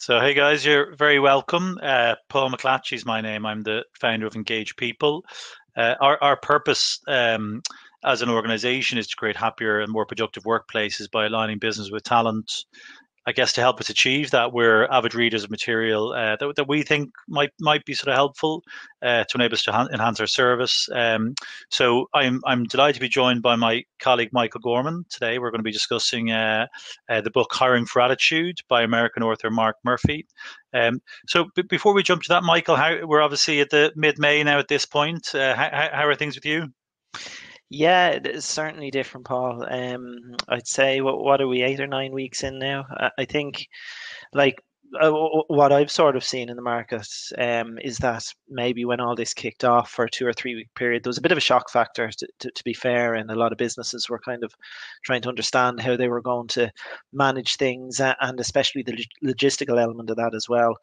So, hey guys, you're very welcome. Paul McClatchy is my name. I'm the founder of Engage People. Our purpose as an organization is to create happier and more productive workplaces by aligning business with talent. I guess to help us achieve that, we're avid readers of material that we think might be sort of helpful to enable us to enhance our service. So I'm delighted to be joined by my colleague Michael Gorman today. We're going to be discussing the book Hiring for Attitude by American author Mark Murphy. Before we jump to that, Michael, we're obviously at the mid-May now at this point. How are things with you? Yeah, it is certainly different, Paul. I'd say what are we, 8 or 9 weeks in now? I think like what I've sort of seen in the market is that maybe when all this kicked off for a 2 or 3 week period, there was a bit of a shock factor, to be fair, and a lot of businesses were kind of trying to understand how they were going to manage things, and especially the logistical element of that as well.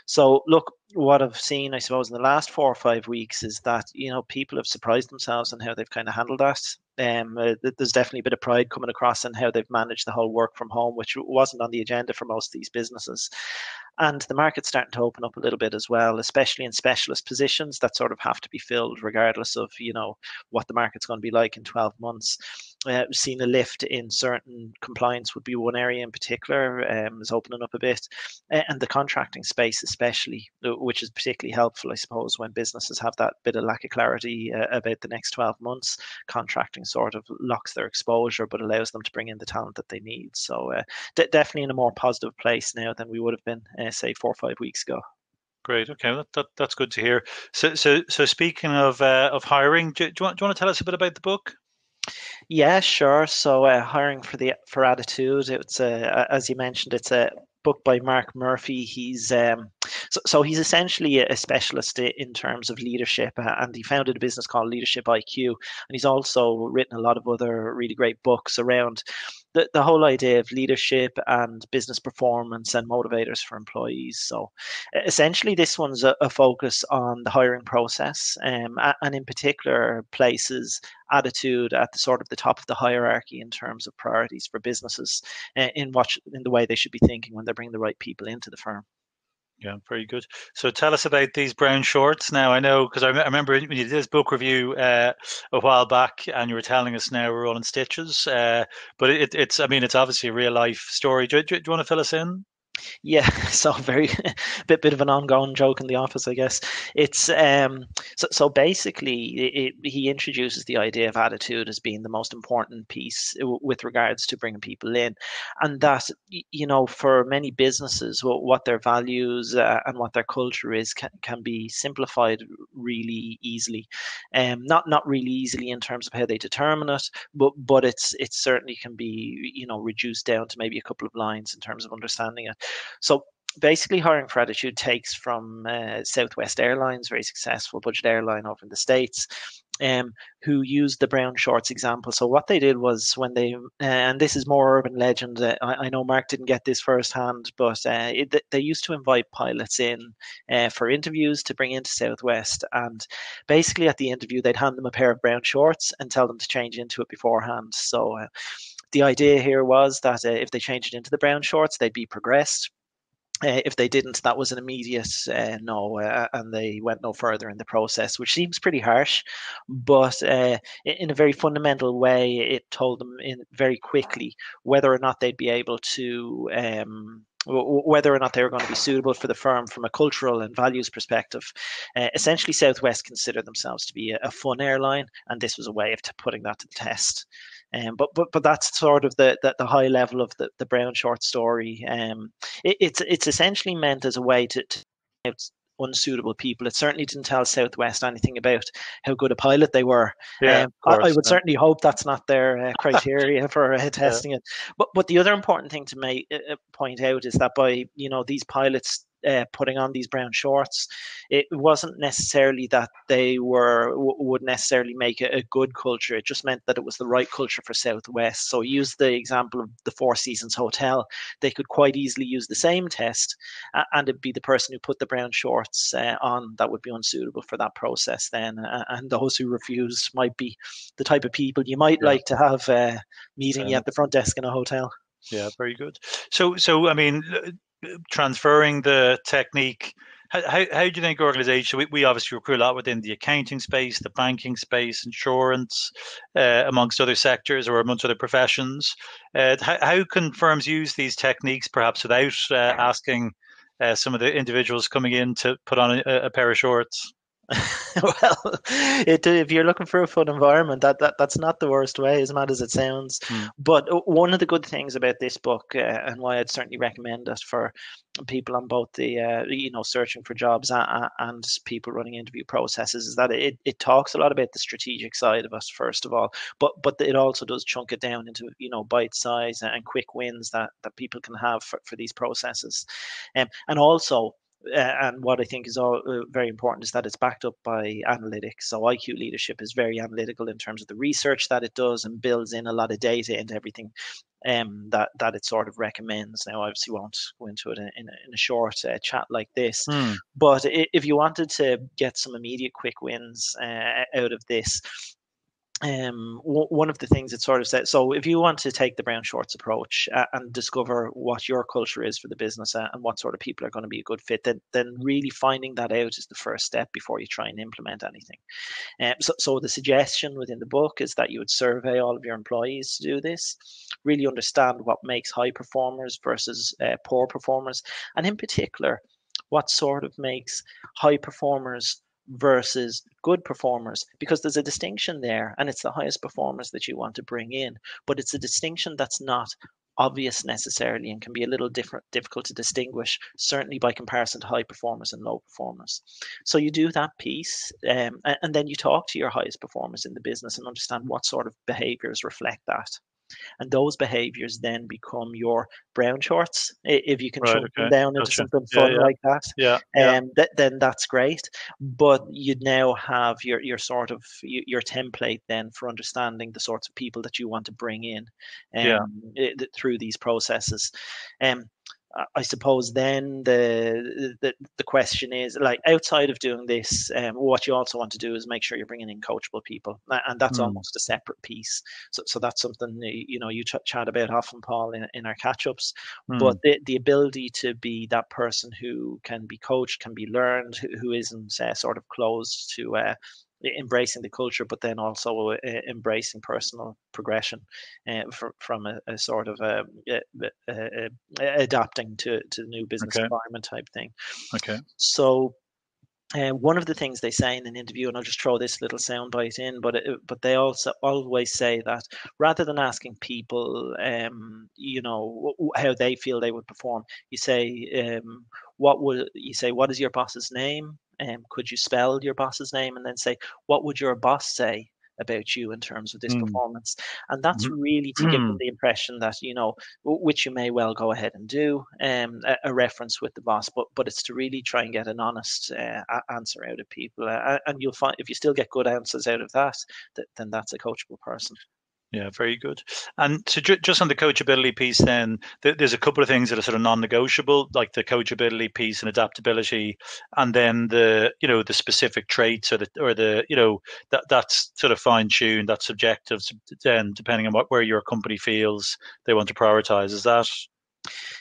So, look, what I've seen, I suppose, in the last 4 or 5 weeks is that people have surprised themselves on how they've kind of handled that. There's definitely a bit of pride coming across in how they've managed the whole work from home, which wasn't on the agenda for most of these businesses. And the market's starting to open up a little bit as well, especially in specialist positions that sort of have to be filled regardless of, what the market's going to be like in 12 months. We've seen a lift in certain compliance would be one area in particular, is opening up a bit. And the contracting space, especially, which is particularly helpful, I suppose, when businesses have that bit of lack of clarity about the next 12 months. Contracting sort of locks their exposure, but allows them to bring in the talent that they need. So definitely in a more positive place now than we would have been, say, 4 or 5 weeks ago. Great. Okay, that's good to hear. So speaking of hiring, do you want to tell us a bit about the book? Yeah, sure. So hiring for attitude. It's as you mentioned, it's a book by Mark Murphy. So he's essentially a specialist in terms of leadership, and he founded a business called Leadership IQ, and he's also written a lot of other really great books around the whole idea of leadership and business performance and motivators for employees. So essentially, this one's a focus on the hiring process, and in particular places attitude at the sort of the top of the hierarchy in terms of priorities for businesses, in the way they should be thinking when they're bringing the right people into the firm. Yeah, very good. So tell us about these brown shorts. Now I know because I remember when you did this book review a while back, and you were telling us now we're all in stitches. But it's I mean it's obviously a real life story. Do you want to fill us in? Yeah, so very bit of an ongoing joke in the office, I guess. It's so basically he introduces the idea of attitude as being the most important piece with regards to bringing people in, and that for many businesses what their values and what their culture is can be simplified really easily, not really easily in terms of how they determine it, but it certainly can be reduced down to maybe a couple of lines in terms of understanding it. So basically, hiring for attitude takes from Southwest Airlines, very successful budget airline over in the States, who used the brown shorts example. So what they did was and this is more urban legend. I know Mark didn't get this firsthand, but they used to invite pilots in for interviews to bring into Southwest, and basically at the interview they'd hand them a pair of brown shorts and tell them to change into it beforehand. So. The idea here was that if they changed it into the brown shorts, they'd be progressed. If they didn't, that was an immediate no, and they went no further in the process, which seems pretty harsh. But in a very fundamental way, it told them in very quickly whether or not they'd be able to. Whether or not they were going to be suitable for the firm from a cultural and values perspective. Essentially, Southwest considered themselves to be a fun airline, and this was a way of putting that to the test. But that's sort of the high level of the brown short story. It's essentially meant as a way to unsuitable people. It certainly didn't tell Southwest anything about how good a pilot they were. Yeah, of I course. would certainly hope that's not their criteria for Yeah, testing it. But the other important thing to make point out is that by these pilots putting on these brown shorts, it wasn't necessarily that they would necessarily make a good culture. It just meant that it was the right culture for Southwest. So use the example of the Four Seasons Hotel. They could quite easily use the same test, and it'd be the person who put the brown shorts on that would be unsuitable for that process then. And those who refuse might be the type of people you might yeah. like to have meeting you So at the front desk in a hotel. yeah, very good. So I mean, transferring the technique. How do you think organization, we obviously recruit a lot within the accounting space, the banking space, insurance, amongst other sectors or amongst other professions. How can firms use these techniques perhaps without asking some of the individuals coming in to put on a pair of shorts? Well, if you're looking for a fun environment, that's not the worst way, as mad as it sounds. Hmm. But one of the good things about this book, and why I'd certainly recommend it for people on both the searching for jobs and people running interview processes, is that it talks a lot about the strategic side of us first of all, but it also does chunk it down into bite size and quick wins that people can have for these processes, and also. And what I think is all very important is that it's backed up by analytics. So IQ Leadership is very analytical in terms of the research that it does and builds in a lot of data into everything that it sort of recommends. Now, obviously, won't go into it in a short chat like this, Hmm. but if you wanted to get some immediate quick wins out of this, one of the things it sort of said, so if you want to take the brown shorts approach and discover what your culture is for the business and what sort of people are going to be a good fit, then really finding that out is the first step before you try and implement anything. So the suggestion within the book is that you would survey all of your employees to do this, really understand what makes high performers versus poor performers, and in particular, what sort of makes high performers versus good performers, because there's a distinction there, and it's the highest performers that you want to bring in, but it's a distinction that's not obvious necessarily and can be a little difficult to distinguish, certainly by comparison to high performers and low performers. So you do that piece, and then you talk to your highest performers in the business and understand what sort of behaviors reflect that. And those behaviors then become your brown shorts. If you can Right. chunk them Okay. down into Gotcha. something Yeah. fun Yeah. like that, Yeah. Yeah. then that's great. But you'd now have your sort of your template then for understanding the sorts of people that you want to bring in Yeah. through these processes. Um, I suppose then the question is, like, outside of doing this, what you also want to do is make sure you're bringing in coachable people, and that's Hmm. almost a separate piece. So that's something you chat about often, Paul, in our catch ups. Hmm. But the ability to be that person who can be coached, can be learned, who isn't sort of closed to embracing the culture, but then also embracing personal progression from a sort of adapting to the new business Okay. environment type thing. Okay. So one of the things they say in an interview, and I'll just throw this little soundbite in, but they also always say that rather than asking people, how they feel they would perform, you say, what is your boss's name? Could you spell your boss's name? And then say, what would your boss say about you in terms of this Hmm. performance? And that's Mhm. really to give them the impression that, which you may well go ahead and do, a reference with the boss, but it's to really try and get an honest answer out of people, and you'll find if you still get good answers out of that, then that's a coachable person. Yeah, very good. And so just on the coachability piece, then there's a couple of things that are sort of non-negotiable, like the coachability piece and adaptability, and then the specific traits or that's sort of fine-tuned, that's subjective, then depending on where your company feels they want to prioritize. Is that?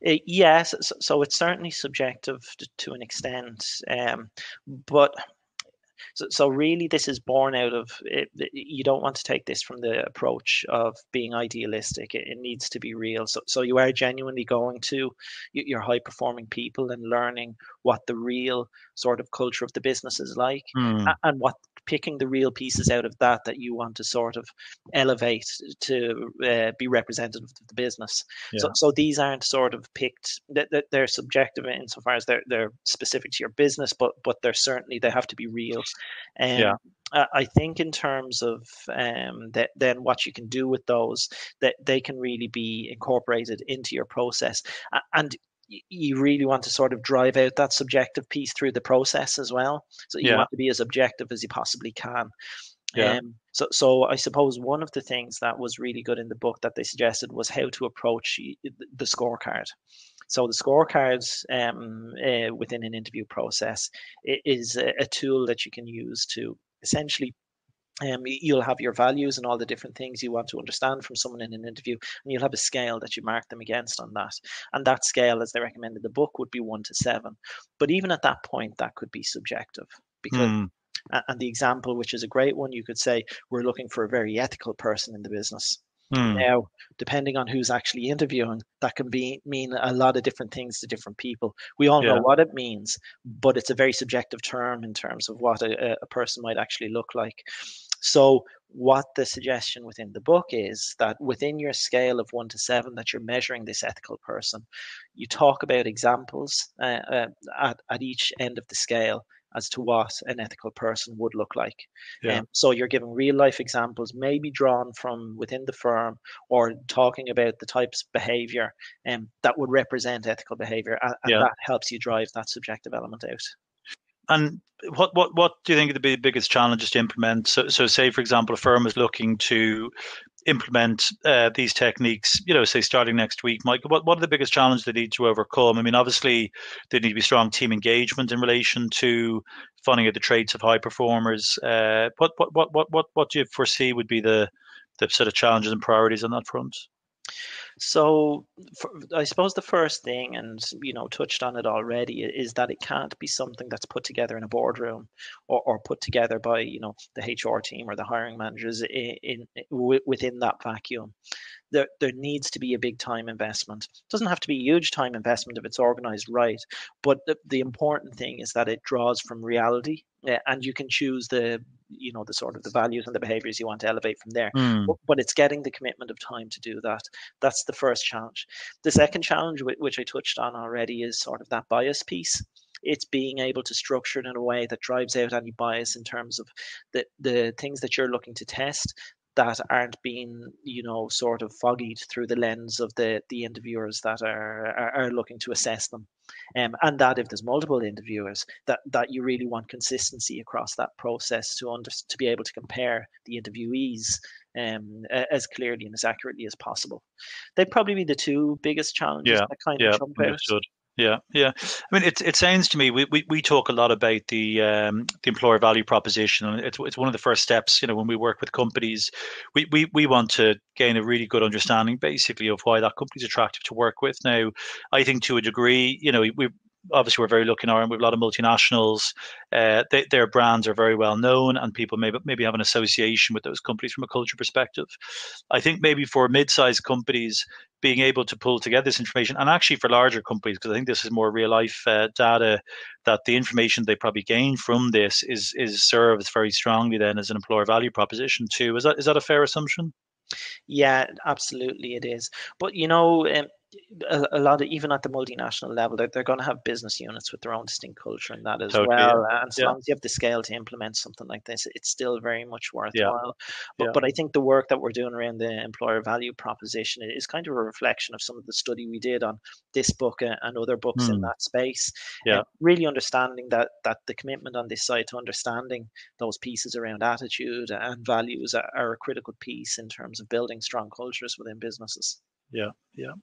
Yes, so it's certainly subjective to an extent, but so really, this is born out of it. You don't want to take this from the approach of being idealistic. It needs to be real. So you are genuinely going to your high performing people and learning what the real sort of culture of the business is like, Hmm. and what picking the real pieces out of that you want to sort of elevate to be representative of the business. So, Yeah. so these aren't sort of picked. That they're subjective insofar as they're specific to your business, but they're certainly they have to be real. Yeah. Um, I think in terms of then what you can do with those, that they can really be incorporated into your process, and you really want to sort of drive out that subjective piece through the process as well. So you Yeah. want to be as objective as you possibly can. Yeah. So I suppose one of the things that was really good in the book that they suggested was how to approach the scorecard. So the scorecards within an interview process is a tool that you can use to essentially You'll have your values and all the different things you want to understand from someone in an interview, and you'll have a scale that you mark them against on that. And that scale, as they recommend in the book, would be 1 to 7. But even at that point, that could be subjective because. Hmm. And the example, which is a great one, you could say we're looking for a very ethical person in the business. Hmm. Now, depending on who's actually interviewing, that can mean a lot of different things to different people. We all know Yeah. what it means, but it's a very subjective term in terms of what a person might actually look like. So, what the suggestion within the book is that within your scale of 1 to 7, that you're measuring this ethical person, you talk about examples at each end of the scale as to what an ethical person would look like. Yeah. So you're giving real life examples, maybe drawn from within the firm, or talking about the types of behavior that would represent ethical behavior, and Yeah. that helps you drive that subjective element out. And what do you think are the biggest challenges to implement? So say for example, a firm is looking to implement these techniques, say starting next week, Mike, what are the biggest challenges they need to overcome? I mean, obviously, there need to be strong team engagement in relation to finding out the traits of high performers. What do you foresee would be the sort of challenges and priorities on that front? So, I suppose the first thing, and touched on it already, is that it can't be something that's put together in a boardroom, or put together by the HR team or the hiring managers within that vacuum. There needs to be a big time investment. It doesn't have to be a huge time investment if it's organized right, but the important thing is that it draws from reality, and you can choose the sort of the values and the behaviors you want to elevate from there. Hmm. But it's getting the commitment of time to do that. That's the first challenge. The second challenge, which I touched on already, is sort of that bias piece. It's being able to structure it in a way that drives out any bias in terms of the things that you're looking to test, that aren't being, sort of foggied through the lens of the interviewers that are looking to assess them. And that if there's multiple interviewers, that you really want consistency across that process to be able to compare the interviewees as clearly and as accurately as possible. They'd probably be the two biggest challenges Yeah, that kind of yeah, jump out. understood. Yeah, yeah. I mean, it sounds to me we talk a lot about the employer value proposition, and it's one of the first steps. When we work with companies, we want to gain a really good understanding, basically, of why that company's attractive to work with. Now, I think to a degree, we obviously we're very lucky in Ireland. We have a lot of multinationals. Their brands are very well known, and people maybe have an association with those companies from a culture perspective. I think maybe for mid-sized companies, being able to pull together this information, and actually for larger companies, because I think this is more real life data, that the information they probably gain from this is serves very strongly then as an employer value proposition too. Is that a fair assumption? Yeah, absolutely it is. But a lot of, even at the multinational level, they're going to have business units with their own distinct culture and that as Totally. Yeah. well. And so Yeah. long as you have the scale to implement something like this, it's still very much Yeah. worthwhile. But Yeah. but I think the work that we're doing around the employer value proposition is kind of a reflection of some of the study we did on this book and other books in Hmm. that space. And Yeah. really understanding that the commitment on this side to understanding those pieces around attitude and values are a critical piece in terms of building strong cultures within businesses. Yeah. Yeah.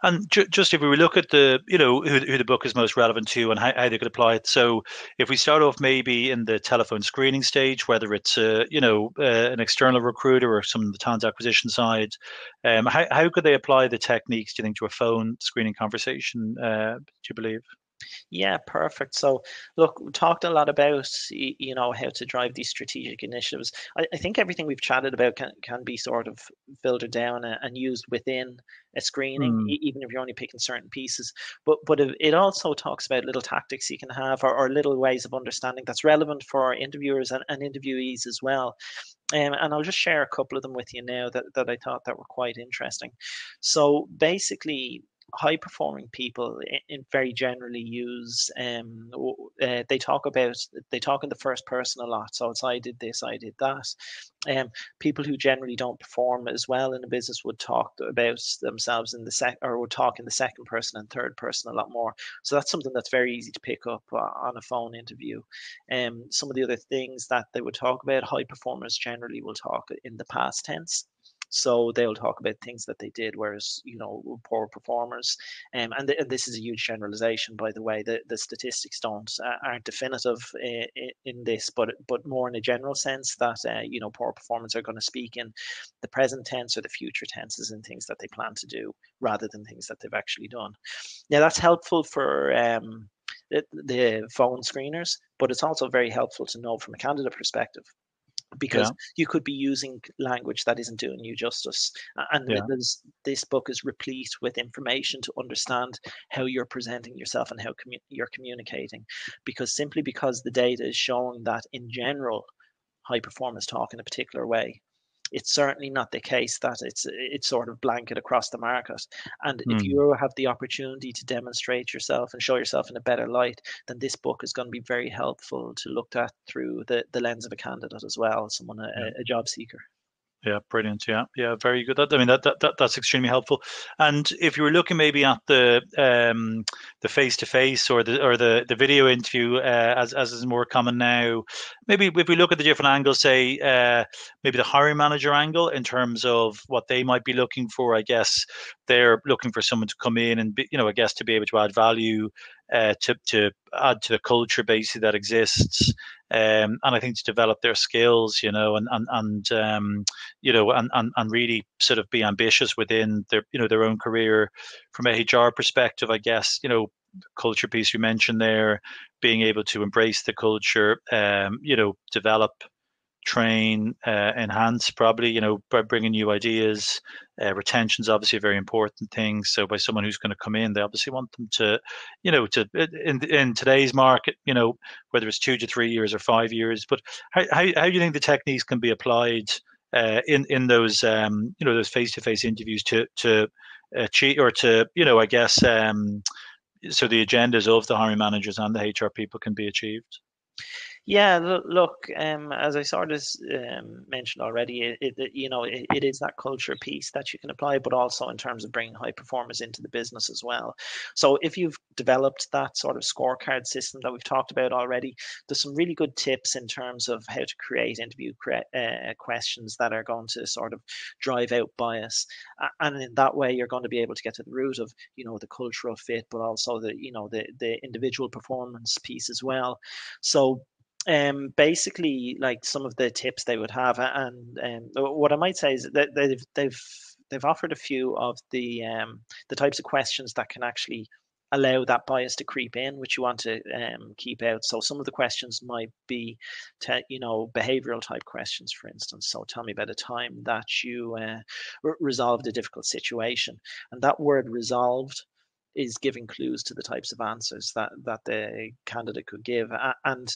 And just if we look at who the book is most relevant to and how they could apply it. So if we start off maybe in the telephone screening stage, whether it's an external recruiter or some of the talent acquisition side, how could they apply the techniques, do you think, to a phone screening conversation? Do you believe? Yeah, perfect. So, look, we talked a lot about how to drive these strategic initiatives. I think everything we've chatted about can be sort of filtered down and used within a screening, Hmm. even if you're only picking certain pieces. But it also talks about little tactics you can have, or little ways of understanding that's relevant for interviewers and interviewees as well. And I'll just share a couple of them with you now that I thought that were quite interesting. So basically, high performing people very generally use they talk in the first person a lot, so it's I did this, I did that. People who generally don't perform as well in a business would talk about themselves in the or would talk in the second person and third person a lot more. So that's something that's very easy to pick up on a phone interview. Some of the other things that they would talk about, high performers generally will talk in the past tense. So they'll talk about things that they did, whereas poor performers, and this is a huge generalization, by the way. The statistics aren't definitive in this, but more in a general sense that poor performers are going to speak in the present tense or the future tenses in things that they plan to do rather than things that they've actually done. Now that's helpful for the phone screeners, but it's also very helpful to know from a candidate perspective, because Yeah. you could be using language that isn't doing you justice. And Yeah. this book is replete with information to understand how you're presenting yourself and how you're communicating. Simply because the data is showing that in general, high performers talk in a particular way, it's certainly not the case that it's sort of blanket across the market. And if Mm. you have the opportunity to demonstrate yourself and show yourself in a better light, then this book is going to be very helpful to look at through the lens of a candidate as well, someone Yeah. a job seeker. Yeah, brilliant. Yeah, yeah, very good. That's extremely helpful. And if you were looking maybe at the face to face or the video interview, as is more common now, maybe if we look at the different angles, say maybe the hiring manager angle in terms of what they might be looking for. I guess they're looking for someone to come in and be, I guess to be able to add value, to add to the culture basically that exists, and I think to develop their skills, and really sort of be ambitious within their own career. From a HR perspective, I guess, culture piece you mentioned there, being able to embrace the culture, develop, train, enhance, probably, by bringing new ideas. Retention's obviously a very important thing. So by someone who's going to come in, they obviously want them to, in today's market, whether it's 2 to 3 years or 5 years. But how do you think the techniques can be applied in those those face-to-face interviews to achieve, or to, I guess, so the agendas of the hiring managers and the HR people can be achieved? Yeah, look, as I sort of mentioned already, it is that culture piece that you can apply, but also in terms of bringing high performers into the business as well. So if you've developed that sort of scorecard system that we've talked about already, there's some really good tips in terms of how to create interview questions that are going to sort of drive out bias, and in that way you're going to be able to get to the root of the cultural fit, but also the individual performance piece as well. So basically, like some of the tips they would have, and what I might say is that they've offered a few of the types of questions that can actually allow that bias to creep in, which you want to keep out. So some of the questions might be, behavioral type questions, for instance. So tell me about a time that you resolved a difficult situation, and that word resolved is giving clues to the types of answers that the candidate could give. And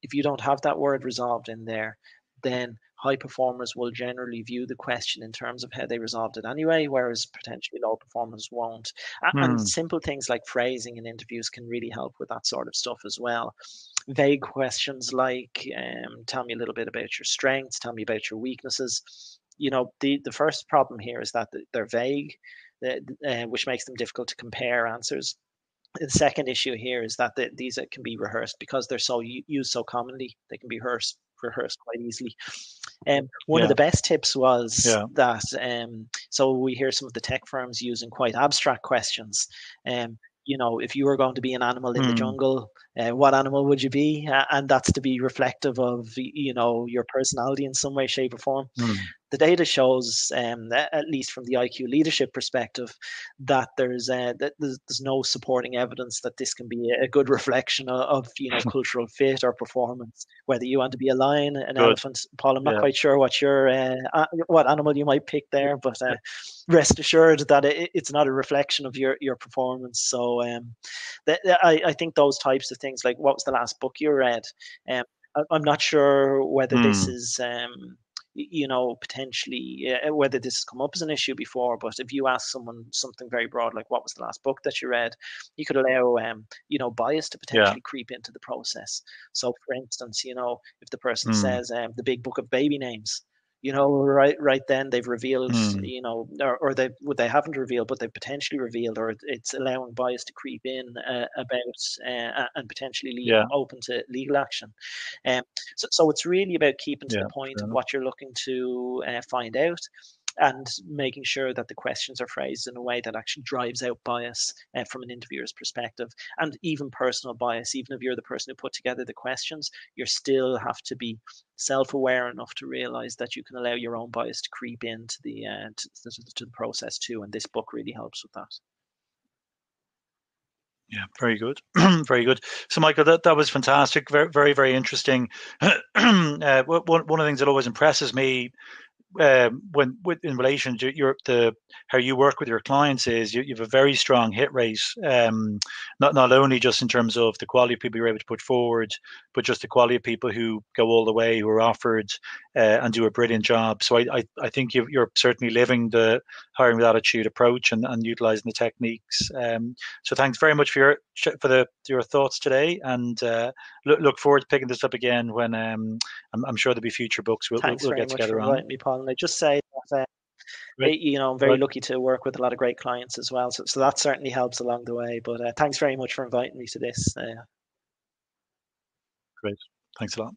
if you don't have that word resolved in there, then high performers will generally view the question in terms of how they resolved it anyway, whereas potentially low performers won't. And Hmm. simple things like phrasing in interviews can really help with that sort of stuff as well. Vague questions like, tell me a little bit about your strengths, tell me about your weaknesses. The first problem here is that they're vague, which makes them difficult to compare answers. The second issue here is that these can be rehearsed because they're so used so commonly. They can be rehearsed quite easily. One of Yeah. the best tips was Yeah. that so we hear some of the tech firms using quite abstract questions. If you were going to be an animal in the Hmm. jungle, what animal would you be? And that's to be reflective of your personality in some way, shape, or form. Hmm. The data shows, at least from the IQ leadership perspective, that there's no supporting evidence that this can be a good reflection of cultural fit or performance. Whether you want to be a lion, an Good. elephant, Paul, I'm not Yeah. quite sure what animal you might pick there, but rest assured that it's not a reflection of your performance. So I think those types of things, like what was the last book you read? Um, I'm not sure whether this Hmm. is potentially whether this has come up as an issue before, but if you ask someone something very broad, like what was the last book that you read, you could allow, bias to Yeah. potentially creep into the process. So for instance, if the person Hmm. says the big book of baby names, right then they've revealed, Hmm. or they haven't revealed, but they've potentially revealed, or it's allowing bias to creep in about and potentially leaving Yeah. them open to legal action. Um, so it's really about keeping to the Yeah. point Fair of enough. what you're looking to find out. and making sure that the questions are phrased in a way that actually drives out bias from an interviewer's perspective, and even personal bias. Even if you're the person who put together the questions, you still have to be self-aware enough to realize that you can allow your own bias to creep into to the process too. And this book really helps with that. Yeah, very good, very good. So, Michael, that was fantastic. Very, very, very interesting. One of the things that always impresses me in relation to how you work with your clients is you have a very strong hit rate. Not only just in terms of the quality of people you're able to put forward, but just the quality of people who go all the way, who are offered and do a brilliant job. So I think you're certainly living the hiring with attitude approach and utilizing the techniques. So thanks very much your thoughts today, and look forward to picking this up again when I'm sure there'll be future books Thanks we'll very get much for together on. inviting me, Paul. And I just say that Great. I'm very Right. lucky to work with a lot of great clients as well. So that certainly helps along the way. But thanks very much for inviting me to this. Great. Thanks a lot.